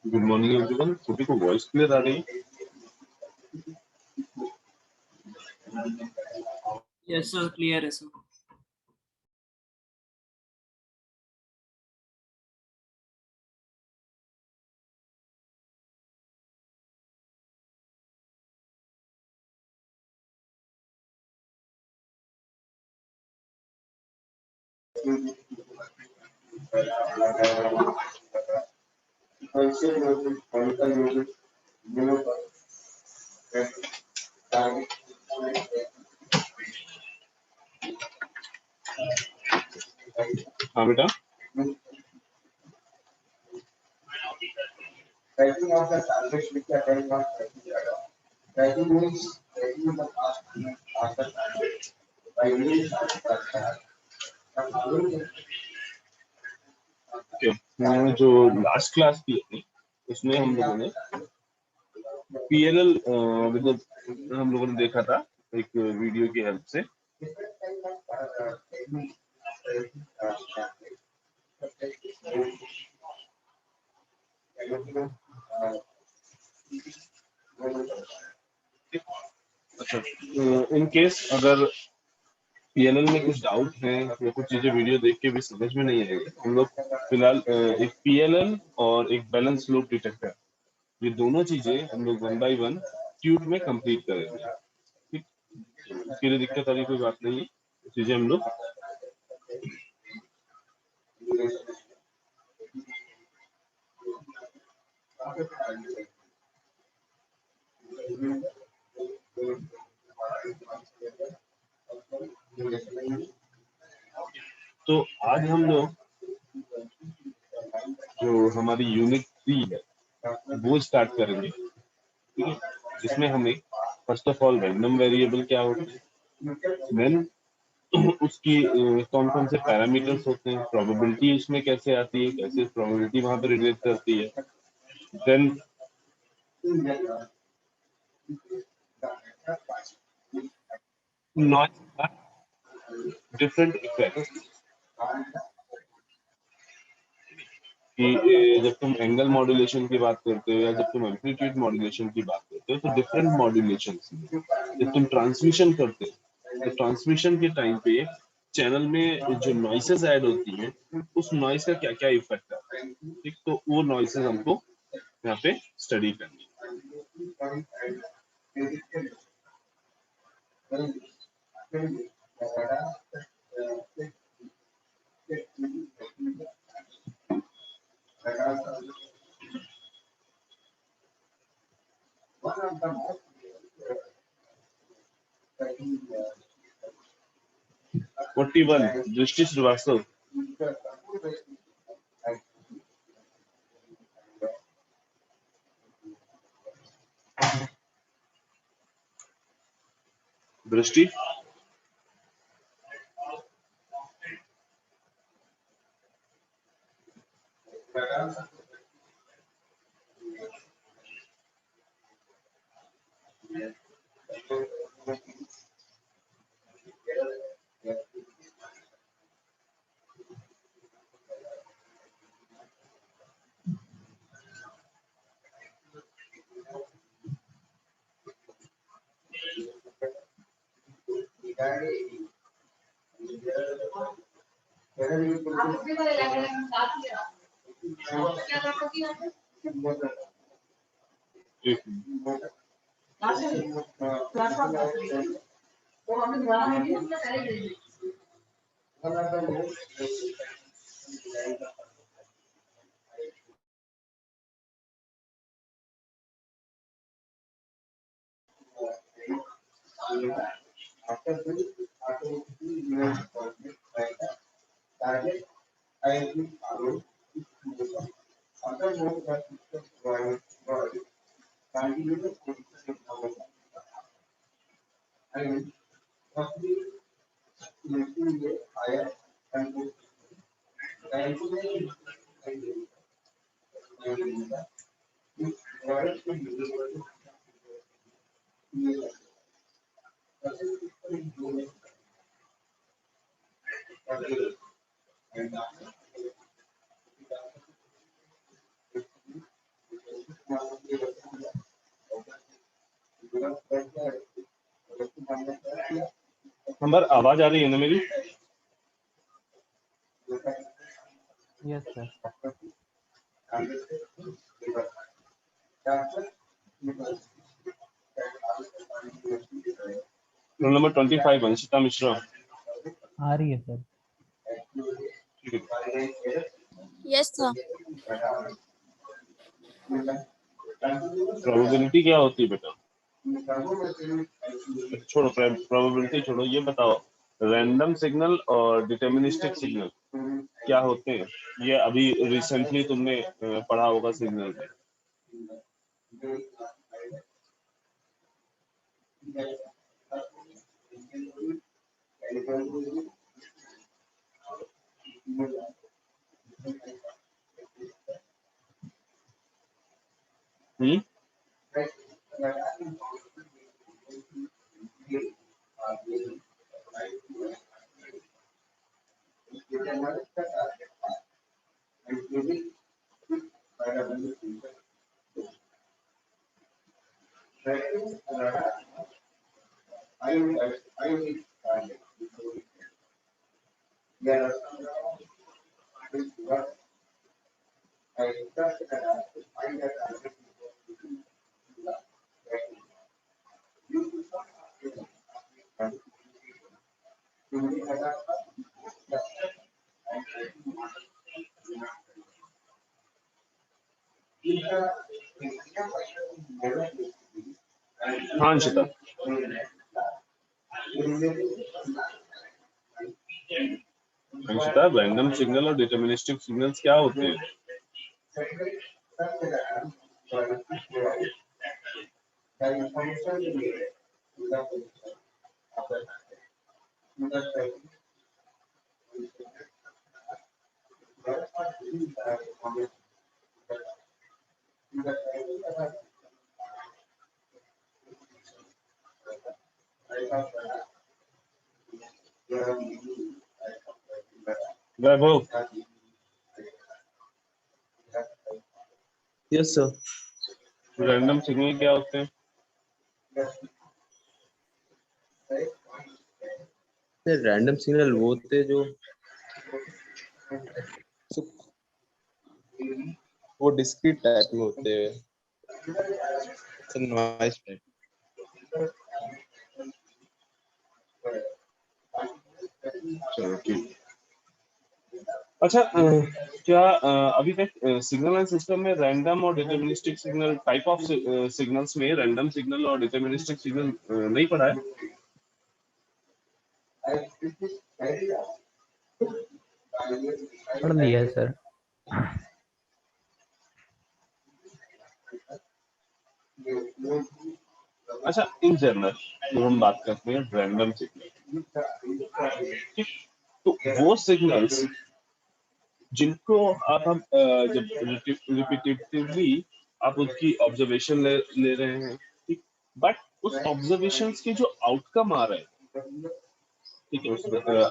Good morning everyone. छोटी को voice clear आ रही है? यस सर, क्लियर है सर। हाँ बेटा, मैंने जो लास्ट क्लास की थी उसमें हम लोगों ने पीएलएल मतलब हम लोगों ने देखा था एक वीडियो की हेल्प से। अच्छा, इन केस अगर पीएलएल में कुछ डाउट है या कुछ चीजें वीडियो देख के भी समझ में नहीं आएगी, हम लोग फिलहाल एक पीएलएल और एक बैलेंस लोड डिटेक्टर, ये दोनों चीजें हम लोग 1 बाय 1 ट्यूब में कंप्लीट करेंगे। ठीक, इसके लिए दिक्कत वाली कोई बात नहीं है, चीजें हम लोग तो आज हम लोग जो हमारी यूनिट 3 है वो स्टार्ट करेंगे। ठीक है, जिसमें हमें first of all random variable क्या होते हैं, देन उसकी कौन कौन से पैरामीटर्स होते हैं, प्रोबेबिलिटी उसमें कैसे आती है, कैसे प्रोबेबिलिटी वहां पर रिलेट करती है, देन नॉइज डिफरेंट इफेक्ट कि जब तुम एंगल मॉड्यूलेशन की बात करते हो या जब तुम एम्पलीट्यूड मॉड्यूलेशन की बात करते हो तो डिफरेंट मॉड्यूलेशन, जब तुम ट्रांसमिशन करते हो तो ट्रांसमिशन के टाइम पे चैनल में जो नॉइसेस ऐड होती हैं उस नॉइस का क्या क्या इफेक्ट आता है। ठीक, तो वो नॉइसेस हमको यहाँ पे स्टडी करनी है। 41 दृष्टि श्रीवास्तव। दृष्टि नंबर आवाज आ रही है ना मेरी? Yes sir. Roll number 25 Anshita Mishra. आ रही है सर। ठीक है। Yes sir. प्रोबेबिलिटी क्या होती है बेटा? छोड़ो, प्रोबेबिलिटी छोड़ो, ये बताओ रैंडम सिग्नल और डिटर्मिनिस्टिक सिग्नल क्या होते हैं? ये अभी रिसेंटली तुमने पढ़ा होगा सिग्नल में। हाँ अंशिता, अंशिता रैंडम सिग्नल और डिटर्मिनिस्टिक सिग्नल्स क्या होते हैं? Vaibhav. Yes sir. Random signal क्या होते हैं? रैंडम सिग्नल वो होते हैं जो वो डिस्क्रीट टाइप में होते हैं, नॉइस टाइप। चलो ठीक। अच्छा, क्या अभी तक सिग्नल एंड सिस्टम में रैंडम और deterministic signal type of signals में रैंडम सिग्नल और डिटर्मिनिस्टिक सिग्नल नहीं पढ़ा है? पढ़ लिया है सर। अच्छा, इन जनरल जो हम बात करते हैं रैंडम सिग्नल, तो वो सिग्नल्स जिनको आप हम जब रिपीटेटिवली आप उसकी ऑब्जर्वेशन ले रहे हैं, ठीक, बट उस ऑब्जर्वेशंस के जो आउटकम आ रहे हैं, ठीक है, उस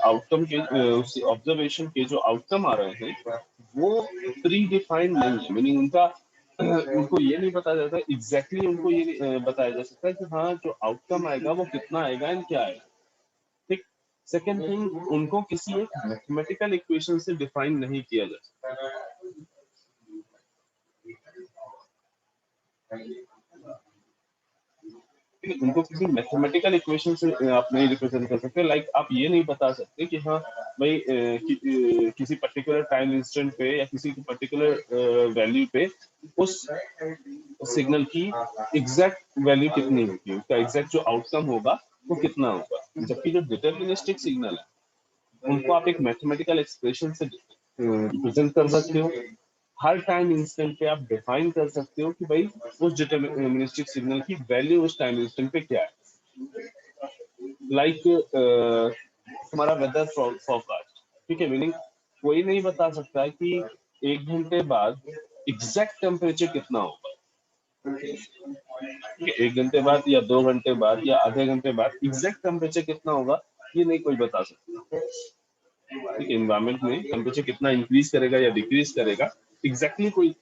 आउटकम के उस ऑब्जर्वेशन के जो आउटकम आ रहे हैं वो प्री डिफाइंड नहीं है, मीनिंग उनका उनको ये नहीं बताया जाता एग्जैक्टली, उनको ये बताया जा सकता है कि हाँ जो आउटकम आएगा वो कितना आएगा एंड क्या आएगा, ठीक। सेकेंड थिंग, उनको किसी एक मैथमेटिकल इक्वेशन से डिफाइन नहीं किया जा सकता, उनको किसी मैथमेटिकल इक्वेशन से आप नहीं रिप्रेजेंट कर सकते। लाइक आप ये नहीं बता सकते कि हाँ भाई किसी पर्टिकुलर टाइम इंस्टेंट पे या किसी पर्टिकुलर वैल्यू पे उस सिग्नल की एग्जैक्ट वैल्यू कितनी होगी, उसका एग्जैक्ट जो आउटकम होगा वो कितना होगा। जबकि जो डिटर्मिनिस्टिक सिग्नल है उनको आप एक मैथमेटिकल एक्सप्रेशन से रिप्रेजेंट कर सकते हो, हर टाइम इंस्टेंट पे आप डिफाइन कर सकते हो कि भाई उस डिटरमिनिस्टिक सिग्नल की वैल्यू उस टाइम इंस्टेंट पे क्या है। लाइक तुम्हारा वेदर फोरकास्ट, ठीक है, मीनिंग कोई नहीं बता सकता है कि 1 घंटे बाद एग्जैक्ट टेम्परेचर कितना होगा। ठीक है, 1 घंटे बाद या 2 घंटे बाद या आधे घंटे बाद एग्जैक्ट टेम्परेचर कितना होगा ये नहीं कोई बता सकता। ठीक है, एनवायरमेंट में टेम्परेचर कितना इंक्रीज करेगा या डिक्रीज करेगा एग्जैक्टली कोई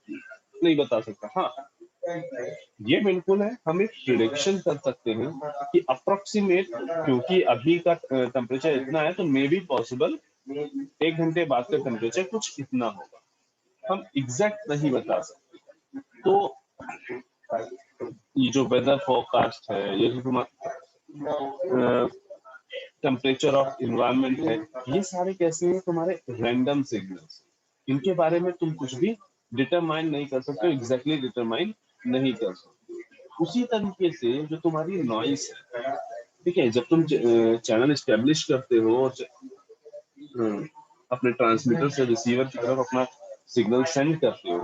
नहीं बता सकता। हाँ, ये बिल्कुल है, हम एक प्रिडिक्शन कर सकते हैं कि अप्रोक्सीमेट, क्योंकि अभी का टेम्परेचर इतना है तो मे बी पॉसिबल 1 घंटे बाद का टेम्परेचर कुछ इतना होगा, हम एग्जैक्ट नहीं बता सकते। तो ये जो वेदर फोरकास्ट है, ये जो तुम्हारा टेम्परेचर ऑफ इन्वायरमेंट है, ये सारे कैसे हैं तुम्हारे रैंडम सिग्नल्स। इनके बारे में तुम कुछ भी डिटरमाइन नहीं कर सकते, एग्जैक्टली डिटरमाइन नहीं कर सकते। उसी तरीके से जो तुम्हारी नॉइस है, ठीक है, जब तुम चैनल स्टेब्लिश करते हो और अपने ट्रांसमीटर से रिसीवर की तरफ अपना सिग्नल सेंड करते हो,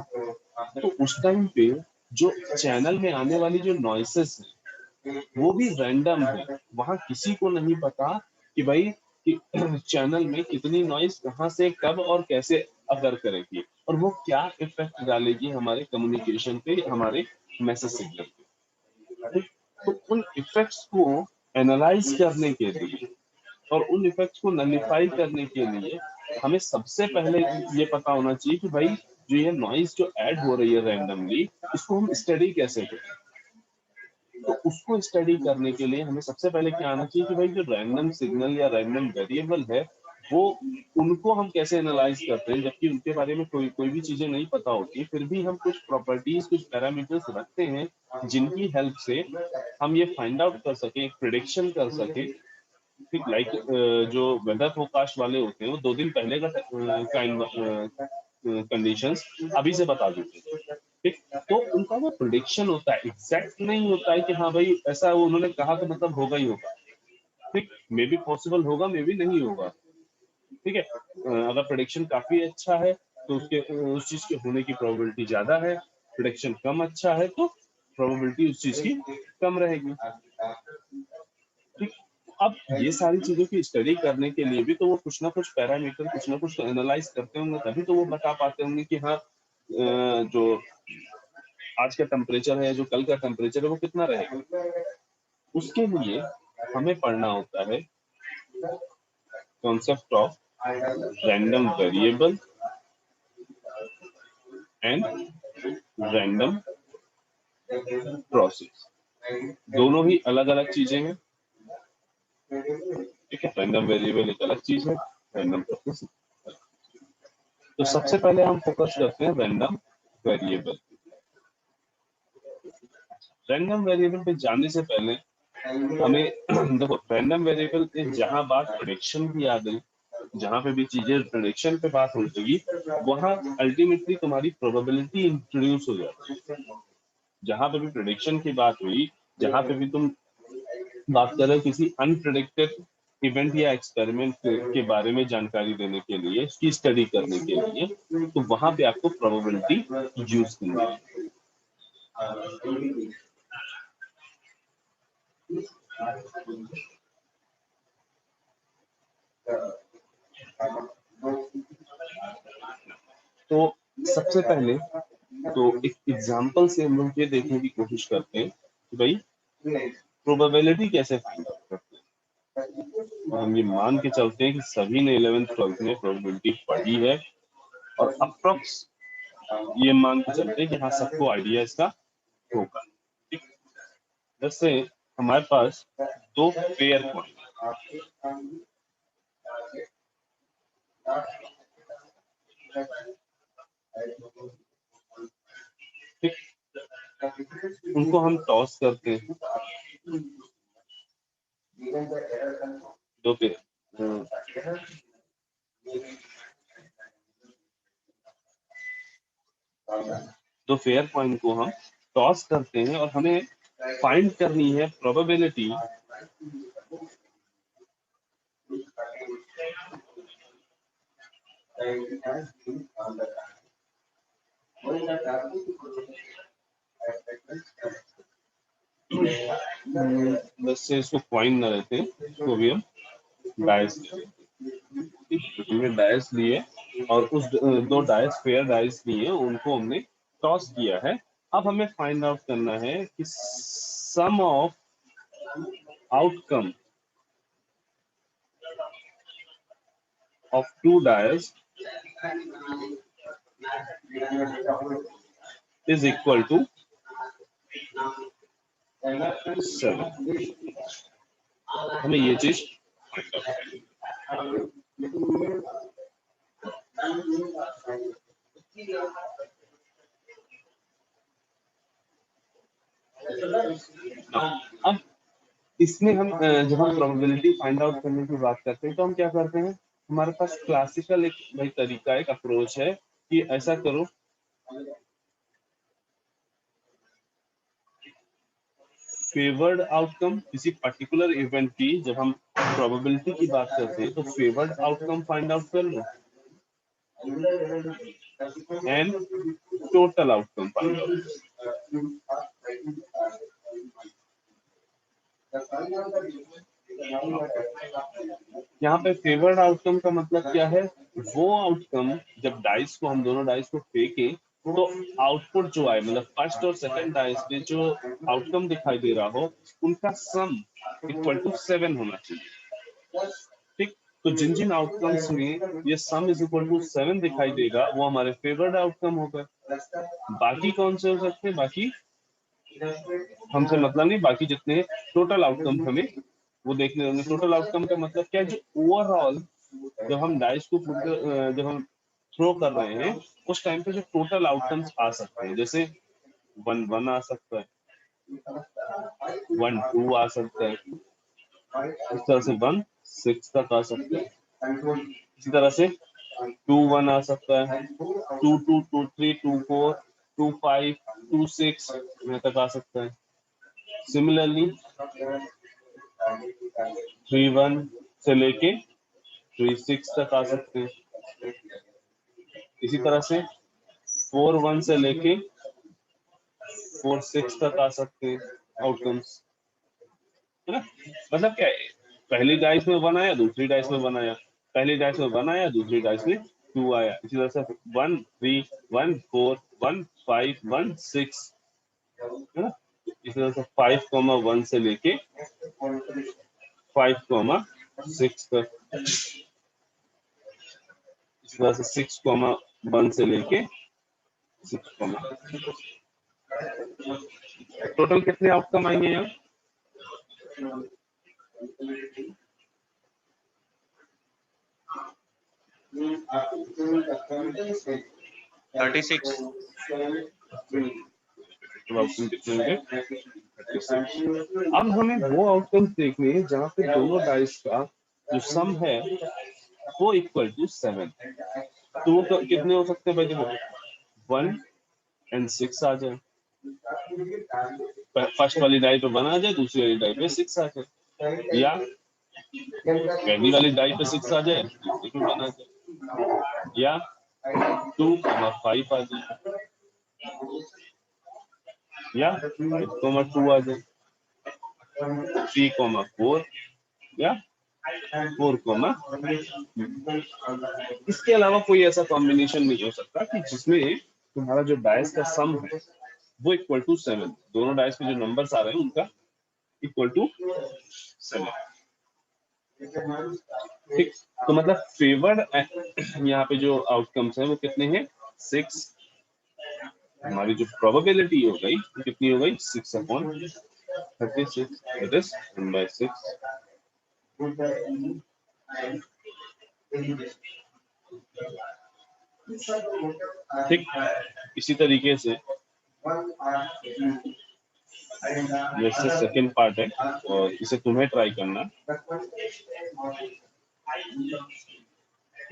तो उस टाइम पे जो चैनल में आने वाली जो नॉइसेस है वो भी रैंडम है। वहां किसी को नहीं पता कि भाई कि चैनल में कितनी नॉइस कहाँ से कब और कैसे अगर करेगी और वो क्या इफेक्ट डालेगी हमारे कम्युनिकेशन पे, हमारे मैसेज सिग्नल पे। तो उन इफेक्ट्स को एनालाइज करने के लिए और उन इफेक्ट्स को नलिफाई करने के लिए हमें सबसे पहले ये पता होना चाहिए कि भाई जो ये नॉइस जो ऐड हो रही है रैंडमली, इसको हम स्टडी कैसे करें। तो उसको स्टडी करने के लिए हमें सबसे पहले क्या आना चाहिए कि भाई जो रैंडम सिग्नल या रैंडम वेरिएबल है वो उनको हम कैसे एनालाइज करते हैं, जबकि उनके बारे में कोई कोई भी चीजें नहीं पता होती, फिर भी हम कुछ प्रॉपर्टीज, कुछ पैरामीटर्स रखते हैं जिनकी हेल्प से हम ये फाइंड आउट कर सके, एक प्रिडिक्शन कर सके। ठीक, लाइक जो वेदर फोरकास्ट वाले होते हैं वो 2 दिन पहले का कंडीशंस अभी से बता देते हैं। ठीक, तो उनका वो प्रिडिक्शन होता है, एग्जैक्ट नहीं होता है कि हाँ भाई ऐसा वो उन्होंने कहा तो मतलब होगा ही होगा। ठीक, मे बी पॉसिबल होगा, मे बी नहीं होगा। ठीक है, अगर प्रिडिक्शन काफी अच्छा है तो उसके उस चीज के होने की प्रोबेबिलिटी ज्यादा है, प्रिडिक्शन कम अच्छा है तो प्रोबेबिलिटी उस चीज की कम रहेगी। ठीक, अब ये सारी चीजों की स्टडी करने के लिए भी तो वो कुछ ना कुछ पैरामीटर, कुछ ना कुछ तो एनालाइज करते होंगे, तभी तो वो बता पाते होंगे कि हाँ जो आज का टेम्परेचर है, जो कल का टेम्परेचर है वो कितना रहेगा। उसके लिए हमें पढ़ना होता है concept of random variable and random process. दोनों ही अलग अलग चीजें हैं। ठीक है, रैंडम वेरिएबल एक अलग चीज है, रैंडम प्रोसेस। तो सबसे पहले हम फोकस करते हैं रैंडम वेरिएबल। रैंडम वेरिएबल पे जाने से पहले हमें देखो, रैंडम वेरिएबल पे जहां बात प्रेडिक्शन की आ गई, जहां पे भी चीजें प्रेडिक्शन पे बात होगी वहां अल्टीमेटली तुम्हारी प्रोबेबिलिटी इंट्रोड्यूस हो जाती है। जहां पे भी प्रेडिक्शन की बात हुई, जहां पे भी तुम बात कर रहे हो किसी अनप्रेडिक्टेड इवेंट या एक्सपेरिमेंट के बारे में जानकारी देने के लिए, उसकी स्टडी करने के लिए, तो वहां पे आपको प्रोबेबिलिटी यूज करनी है। तो सबसे पहले तो एक एग्जांपल से हम लोग ये देखने की कोशिश करते हैं कि भाई प्रोबेबिलिटी कैसे फाइंड आउट करते हैं। और हम ये मान के चलते हैं कि सभी ने 11th 12th में प्रोबेबिलिटी पढ़ी है और अप्रोक्स ये मान के चलते हैं कि हाँ सबको आइडिया इसका होगा। ठीक, जैसे हमारे पास दो पेयर कॉइन, ठीक, उनको हम टॉस करते हैं। दो पेयर दो फेयर कॉइन को हम टॉस करते हैं और हमें फाइंड करनी है प्रोबेबिलिटी बस से इसको कॉइन न रहते, इसको भी हम डाइस ले लेते। ठीक, तो हमने डाइस लिए और उस दो डाइस फेयर डाइस लिए, उनको हमने टॉस किया है। अब हमें फाइंड आउट करना है कि sum of outcome of two dice is equal to 7। हमें ये चीज अब इसमें हम जब हम प्रोबेबिलिटी फाइंड आउट करने की बात करते हैं तो हम क्या करते हैं, हमारे पास क्लासिकल एक भाई तरीका, एक अप्रोच है कि ऐसा करो, फेवर्ड आउटकम किसी पर्टिकुलर इवेंट की जब हम प्रोबेबिलिटी की बात करते हैं तो फेवर्ड आउटकम फाइंड आउट कर लो and total outcome find out. यहाँ पे फेवर्ड आउटकम का मतलब क्या है, वो आउटकम जब डाइस को हम दोनों डाइस को फेंके तो आउटपुट जो आए, मतलब फर्स्ट और सेकंड डाइस पे जो आउटकम दिखाई दे रहा हो उनका सम इक्वल टू 7 होना चाहिए। ठीक, तो जिन जिन आउटकम्स में ये सम इज इक्वल टू 7 दिखाई देगा वो हमारे फेवर्ड आउटकम होगा। बाकी कौन से हो सकते हैं, बाकी हमसे मतलब नहीं, बाकी जितने टोटल आउटकम हमें वो देखने होंगे। टोटल आउटकम का मतलब क्या है, जो ओवरऑल जब हम डाइस को जब हम थ्रो कर रहे हैं उस टाइम पे जो टोटल आउटकम्स आ सकते हैं, जैसे 1-1 आ सकता है, 1-2 आ सकता है, इस तरह से 1-6 तक आ सकता है, इसी तरह से 2-1 आ सकता है, 2-2, 2-3, 2-4, 2-5, 2-6 तक आ सकता है। सिमिलरली 3-1 से लेके 3-6 तक आ सकते हैं। इसी तरह से 4-1 से लेके 4-6 तक आ सकते हैं आउटकम्स, है ना। मतलब क्या है, पहली डाइस में 1 आया, दूसरी डाइस में 1 आया, पहली डाइस में 1 आया, दूसरी डाइस में 2 आया। इसी तरह से 1-3, 1-4, 1-5, 1-6, है ना। इसी तरह से 5-1 से लेके 5-6 तक, इसी तरह से 6-1 से लेके 6, टोटल कितने आउटकम आएंगे यहाँ, 36। आउटकम कितने होंगे, 36। अब हमें वो आउटकम देखने हैं जहाँ पे दोनों डाइस का जो सम है वो इक्वल टू 7। तो वो कितने हो सकते हैं भाई, देखो 1 and 6 आ जाए, फर्स्ट वाली डाई पे 1 आ जाए, दूसरी वाली डाई पे 6 आ जाए, या पहली वाली डाई पे 6 आ जाए, दूसरी पे 1 आ जाए, या 2-5 आ जाए, या 5-2 आ जाए, 3-4 या 4, इसके अलावा कोई ऐसा कॉम्बिनेशन नहीं हो सकता कि जिसमें तुम्हारा जो डाइस का सम है वो इक्वल टू 7, दोनों डाइस के जो नंबर्स आ रहे हैं उनका इक्वल टू 7। ठीक, तो मतलब फेवर्ड यहाँ पे जो आउटकम्स हैं वो कितने हैं, 6। हमारी जो प्रोबेबिलिटी हो गई वो कितनी हो गई, 6/36, दैट इज 1/6। ठीक, इसी तरीके से जैसे सेकंड पार्ट है और इसे तुम्हें ट्राई करना,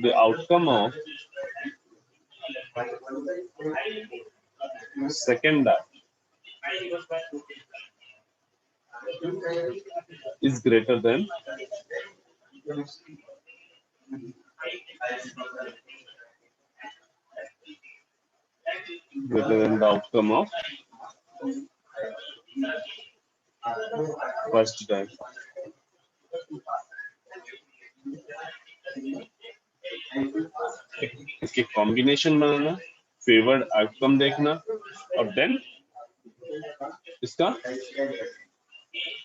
the outcome of second is greater than greater than the outcome of first die. इसके कॉम्बिनेशन बनाना, फेवर्ड आउटकम देखना और देन इसका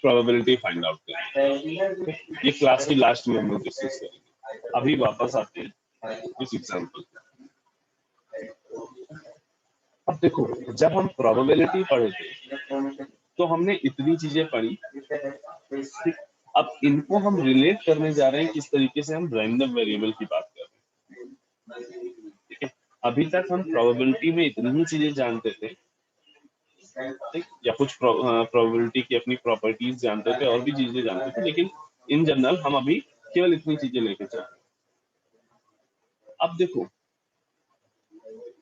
प्रोबेबिलिटी फाइंड आउट करना। ये क्लास की लास्ट में हम लोग डिस्कस करेंगे। अभी वापस आते हैं इस एग्जांपल। अब देखो, जब हम प्रोबेबिलिटी पढ़े थे तो हमने इतनी चीजें पढ़ी, अब इनको हम रिलेट करने जा रहे हैं किस तरीके से हम रैंडम वेरिएबल की बात कर रहे हैं। ठीक है, अभी तक हम प्रोबेबिलिटी में इतनी ही चीजें जानते थे, ठीक, या कुछ प्रोबेबिलिटी की अपनी प्रॉपर्टीज जानते थे और भी चीजें जानते थे, लेकिन इन जनरल हम अभी केवल इतनी चीजें लेके चल रहे हैं। अब देखो,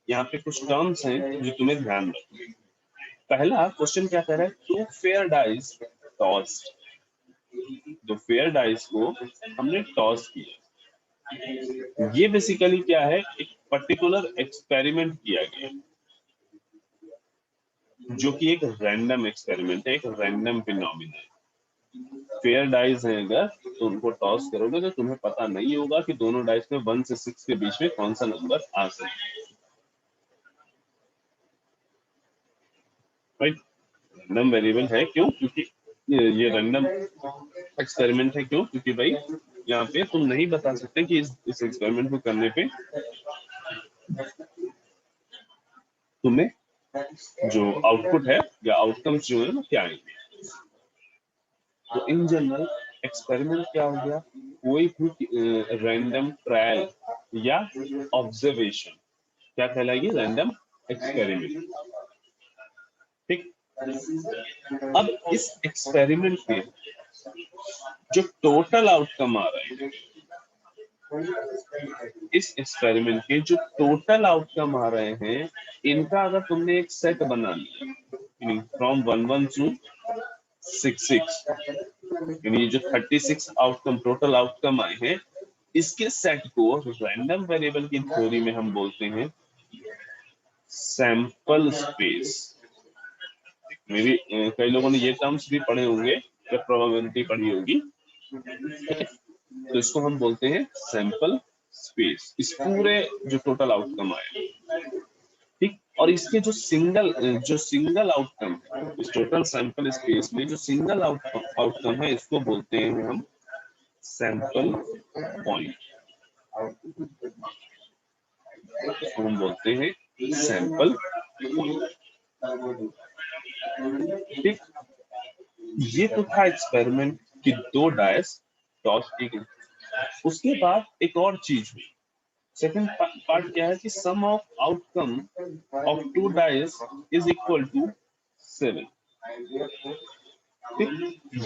यहाँ पे कुछ टर्म्स हैं जो तुम्हें ध्यान रखना। पहला क्वेश्चन क्या कह रहा है, टू फेयर डाइस टॉस्ड। दो फेयर डाइस को हमने टॉस किया। ये बेसिकली क्या है, एक पर्टिकुलर एक्सपेरिमेंट किया गया जो कि एक रैंडम एक्सपेरिमेंट है, एक रैंडम फिनोमिना है। फेयर डाइस हैं अगर तो उनको टॉस करोगे तो तुम्हें पता नहीं होगा कि दोनों डाइस में 1 से 6 के बीच में कौन सा नंबर आ सकता है। राइट, रैंडम वेरिएबल है क्यों, क्योंकि ये रैंडम एक्सपेरिमेंट है। क्यों, क्योंकि भाई यहाँ पे तुम नहीं बता सकते कि इस एक्सपेरिमेंट को करने पे तुम्हें जो आउटपुट है या आउटकम्स जो है वो क्या आएंगे। तो इन जनरल एक्सपेरिमेंट क्या हो गया, कोई भी रैंडम ट्रायल या ऑब्जर्वेशन क्या कहलाएगी, रैंडम एक्सपेरिमेंट। ठीक, अब इस एक्सपेरिमेंट के जो टोटल आउटकम आ रहे हैं, इस एक्सपेरिमेंट के जो टोटल आउटकम आ रहे हैं, इनका अगर तुमने एक सेट बना लिया फ्रॉम 1 टू 6, यानी जो 36 आउटकम टोटल आउटकम आए हैं, इसके सेट को रैंडम वेरिएबल की थ्योरी में हम बोलते हैं सैंपल स्पेस। मे भी कई लोगों ने ये टर्म्स भी पढ़े होंगे या प्रोबेबिलिटी पढ़ी होगी, तो इसको हम बोलते हैं सैंपल स्पेस, इस पूरे जो टोटल आउटकम आए। ठीक, और इसके जो सिंगल आउटकम है इस टोटल सैंपल स्पेस में, जो सिंगल आउटकम है, इसको बोलते हैं हम सैंपल पॉइंट। इसको हम बोलते हैं सैंपल पॉइंट। ठीक, ये तो था एक्सपेरिमेंट कि दो डायस टॉस की गई। उसके बाद एक और चीज हुई, सेकंड पार्ट क्या है कि sum of outcome of two dice is equal to 7।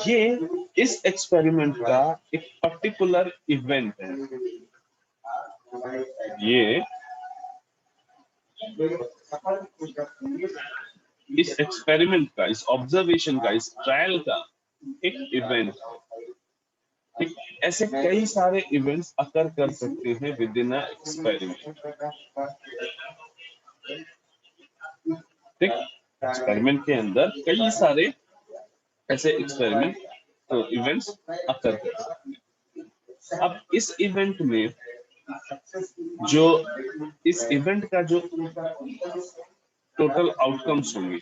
ये इस एक्सपेरिमेंट का एक पर्टिकुलर इवेंट है। ये इस एक्सपेरिमेंट का, इस ऑब्जर्वेशन का, इस ट्रायल का एक इवेंट। ठीक, ऐसे कई सारे इवेंट्स अकर कर सकते हैं विद इन एक्सपेरिमेंट। ठीक, एक्सपेरिमेंट के अंदर कई सारे ऐसे एक्सपेरिमेंट तो इवेंट्स अकर कर सकते हैं। अब इस इवेंट में जो इस इवेंट का जो टोटल आउटकम्स होंगे,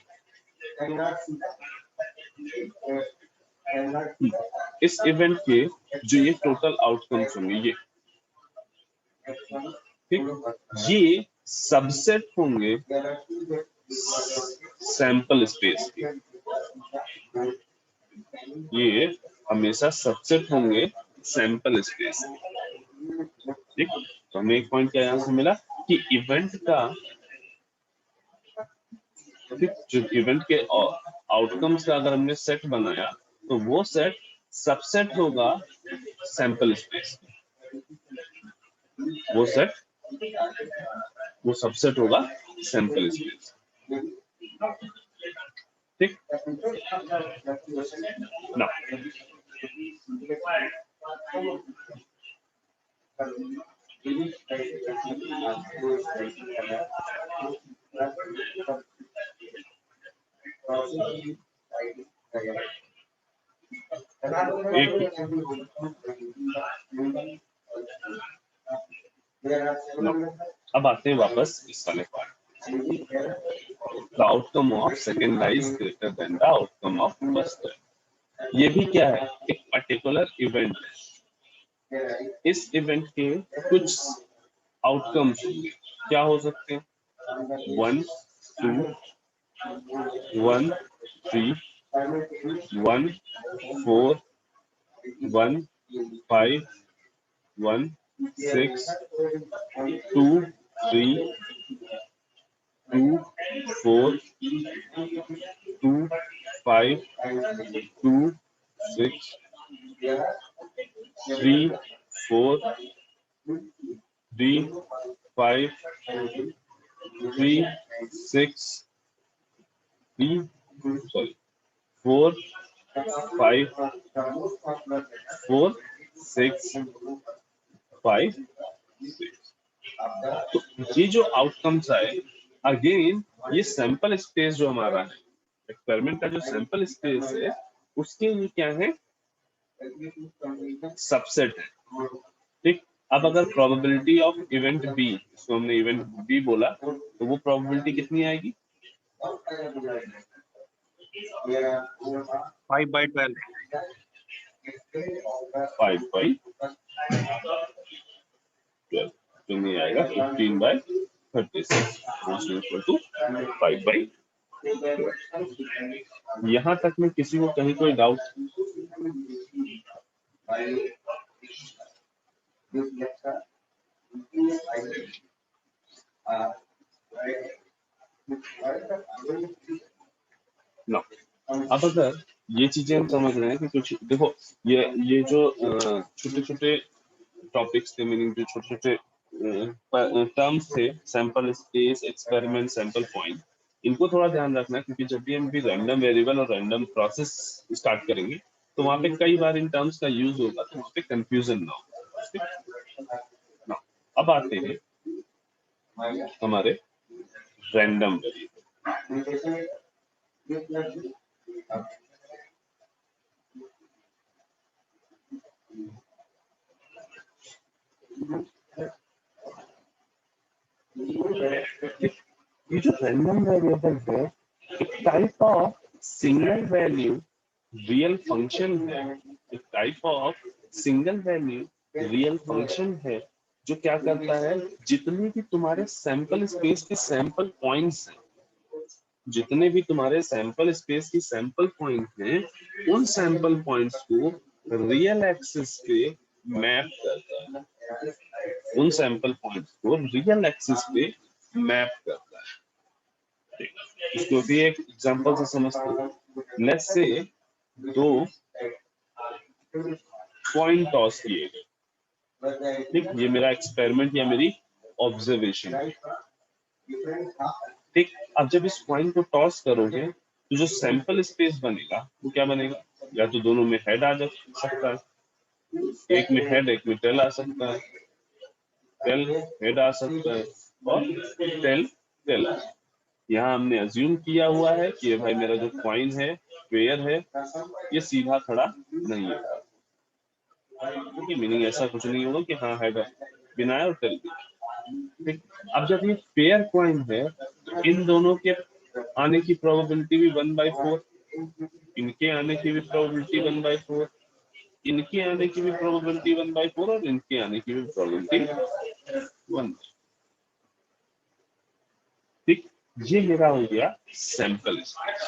इस इवेंट के जो ये टोटल आउटकम्स होंगे, ये ठीक, ये सबसेट होंगे सैंपल स्पेस के। ये हमेशा सबसेट होंगे सैंपल स्पेस के। ठीक, तो हमें एक पॉइंट क्या यहां से मिला कि इवेंट का, ठीक, जो इवेंट के आउटकम्स का अगर हमने सेट बनाया तो वो सेट सबसेट होगा सैंपल स्पेस। वो सबसेट होगा सैंपल स्पेस। ठीक ना, अब आते हैं वापस इस वाले part. The outcome of second lies greater than the outcome of first. ये भी क्या है, एक पर्टिकुलर इवेंट है। इस इवेंट के कुछ आउटकम्स क्या हो सकते हैं, 1 2 1 3 1 4 1 5 1 6 2 3 2 4 2 5 2 6 3 4 3 5 3 6 3 sorry 4 5 4 6 5 6। तो ये जो आउटकम्स आए, अगेन ये सैंपल स्पेस जो हमारा है, एक्सपेरिमेंट का जो सैंपल स्पेस है, उसके ये क्या है, सबसेट है। ठीक, अब अगर प्रोबेबिलिटी ऑफ इवेंट बी, इसको हमने इवेंट बी बोला, तो वो प्रोबेबिलिटी कितनी आएगी, 5/12। 5/12 तो नहीं आएगा, 15/36 इक्वल टू 5/12। यहाँ तक में किसी को कहीं कोई डाउट? नो। अब अगर ये चीजें हम समझ रहे हैं कि कुछ देखो, ये जो छोटे छोटे टॉपिक्स थे, मीनिंग जो छोटे छोटे टर्म्स थे, sample space, experiment, sample point, इनको थोड़ा ध्यान रखना, क्योंकि जब भी हम भी रैंडम वेरिएबल और रैंडम प्रोसेस स्टार्ट करेंगे तो वहां पे कई बार इन टर्म्स का यूज होगा, तो वहां पे कंफ्यूजन ना हो। अब आते हैं हमारे रैंडम वेरिएबल। ये जो रैंडम वेरिएबल है, एक type of single value real function है, एक type of single value real function है, जो क्या करता है, जितने भी तुम्हारे सैंपल स्पेस के सैंपल पॉइंट्स हैं, जितने भी तुम्हारे सैंपल स्पेस की सैंपल पॉइंट हैं, उन सैंपल पॉइंट्स को रियल एक्सिस पे मैप करता है, उन सैंपल पॉइंट्स को रियल एक्सिस पे मैप करता है। इसको भी एक एग्जांपल से समझते हैं। लेट्स से दो पॉइंट टॉस किए गए, ठीक, ये मेरा एक्सपेरिमेंट या मेरी ऑब्जर्वेशन है। ठीक, अब जब इस पॉइंट को टॉस करोगे तो जो सैंपल स्पेस बनेगा वो क्या बनेगा, या तो दोनों में हेड आ जा सकता है, एक में हेड एक में टेल आ सकता है, टेल हेड आ सकता है और टेल टेल आ सकता है। यहाँ हमने अज्यूम किया हुआ है कि ये भाई मेरा जो कॉइन है, पेयर है, ये सीधा खड़ा नहीं है, क्योंकि मीनिंग ऐसा कुछ नहीं होगा कि हाँ हेड है, बिना और टेल। ठीक, अब जब ये पेयर कॉइन है तो इन दोनों के आने की प्रोबेबिलिटी भी 1/4, इनके आने की भी प्रोबेबिलिटी 1/4, इनके आने की भी प्रोबेबिलिटी 1/4 और इनके आने की भी प्रोबेबिलिटी 1। ठीक, ये मेरा हो गया सैंपल स्पेस।